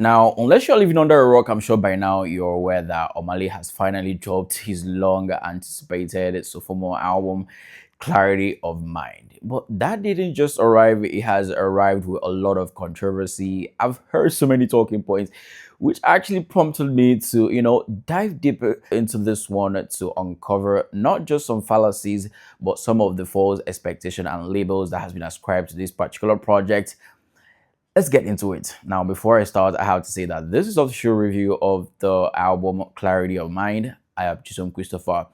Now, unless you're living under a rock, I'm sure by now you're aware that Omah Lay has finally dropped his long anticipated sophomore album, Clarity of Mind. But that didn't just arrive, it has arrived with a lot of controversy. I've heard so many talking points, which actually prompted me to, dive deeper into this one to uncover not just some fallacies, but some of the false expectation and labels that has been ascribed to this particular project. Let's get into it. Now, before I start, I have to say that this is the official review of the album Clarity of Mind. I have Chisom Christopher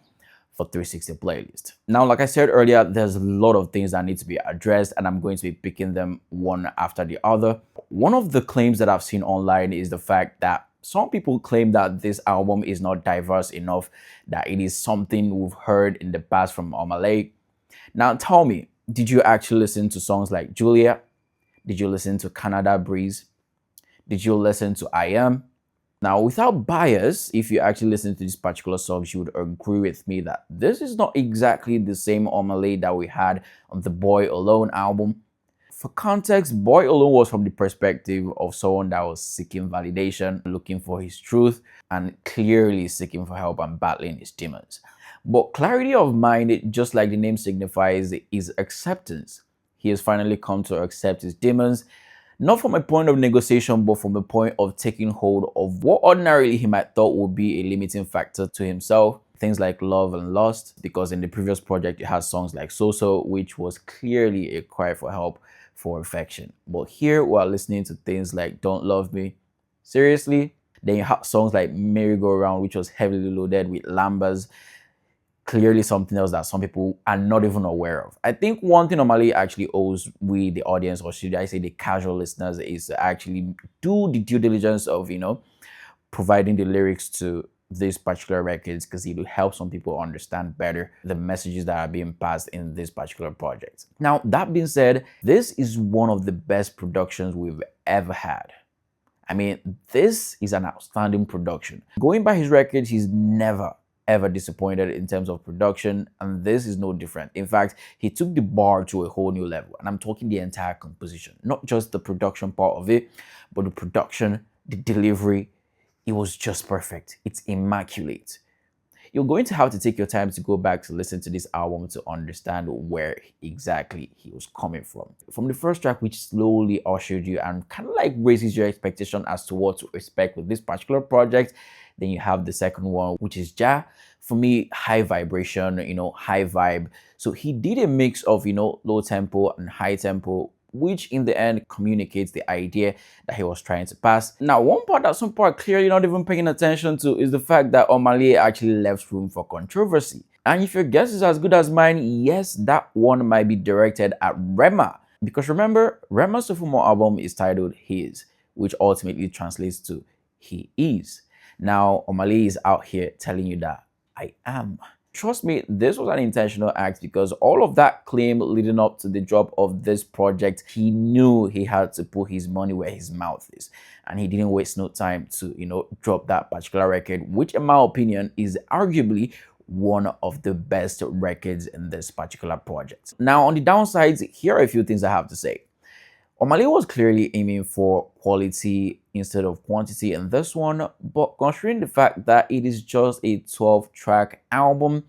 for 360 playlist. Now, like I said earlier, there's a lot of things that need to be addressed, and I'm going to be picking them one after the other. One of the claims that I've seen online is the fact that some people claim that this album is not diverse enough, that it is something we've heard in the past from Omah Lay. Now, tell me, did you actually listen to songs like Julia? Did you listen to Canada Breeze? Did you listen to I Am? Now, without bias, if you actually listen to these particular songs, you would agree with me that this is not exactly the same Omah Lay that we had on the Boy Alone album. For context, Boy Alone was from the perspective of someone that was seeking validation, looking for his truth, and clearly seeking for help and battling his demons. But Clarity of Mind, just like the name signifies, is acceptance. He has finally come to accept his demons, not from a point of negotiation, but from a point of taking hold of what ordinarily he might thought would be a limiting factor to himself. Things like love and lust, because in the previous project it has songs like So, which was clearly a cry for help, for affection. But here we're listening to things like Don't Love Me, seriously. Then you have songs like Merry Go Round, which was heavily loaded with lambas. Clearly something else that some people are not even aware of. I think one thing Omah Lay actually owes we, the audience, or should I say the casual listeners, is to actually do the due diligence of, providing the lyrics to these particular records, because it will help some people understand better the messages that are being passed in this particular project. Now, that being said, this is one of the best productions we've ever had. I mean, this is an outstanding production. Going by his records, he's never ever disappointed in terms of production, and this is no different. In fact, he took the bar to a whole new level, and I'm talking the entire composition, not just the production part of it, but the production, the delivery. It was just perfect. It's immaculate. You're going to have to take your time to go back to listen to this album to understand where exactly he was coming from. From the first track, which slowly ushered you and kind of like raises your expectation as to what to expect with this particular project. Then you have the second one, which is Ja. For me, high vibration, high vibe. So he did a mix of, low tempo and high tempo, which in the end communicates the idea that he was trying to pass. Now, one part that some people are clearly not even paying attention to is the fact that Omah Lay actually left room for controversy. And if your guess is as good as mine, yes, that one might be directed at Rema. Because remember, Rema's sophomore album is titled His, which ultimately translates to He Is. Now, Omah Lay is out here telling you that I am. Trust me, this was an intentional act, because all of that claim leading up to the drop of this project, he knew he had to put his money where his mouth is. And he didn't waste no time to, drop that particular record, which in my opinion is arguably one of the best records in this particular project. Now, on the downsides, here are a few things I have to say. Omah Lay was clearly aiming for quality instead of quantity in this one, but considering the fact that it is just a 12-track album,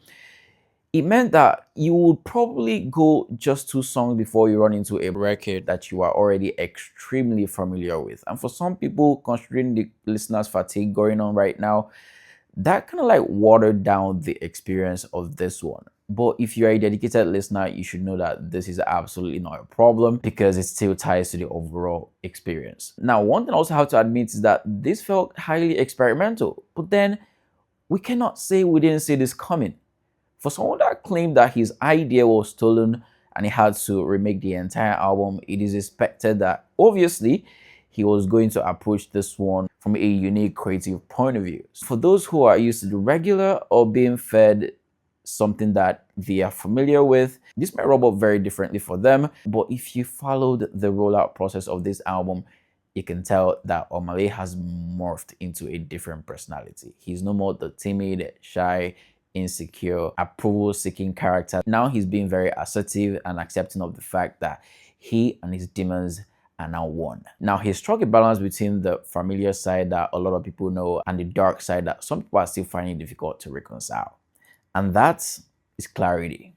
it meant that you would probably go just 2 songs before you run into a record that you are already extremely familiar with. And for some people, considering the listeners' fatigue going on right now, that kind of like watered down the experience of this one. But if you're a dedicated listener, you should know that this is absolutely not a problem, because it still ties to the overall experience. Now, one thing I also have to admit is that this felt highly experimental, but then we cannot say we didn't see this coming. For someone that claimed that his idea was stolen and he had to remake the entire album, it is expected that obviously he was going to approach this one from a unique creative point of view. For those who are used to the regular or being fed something that they are familiar with, this might rub up very differently for them. But if you followed the rollout process of this album, you can tell that Omah Lay has morphed into a different personality. He's no more the timid, shy, insecure, approval-seeking character. Now he's being very assertive and accepting of the fact that he and his demons and now won. Now he struck a balance between the familiar side that a lot of people know and the dark side that some people are still finding difficult to reconcile. And that is clarity.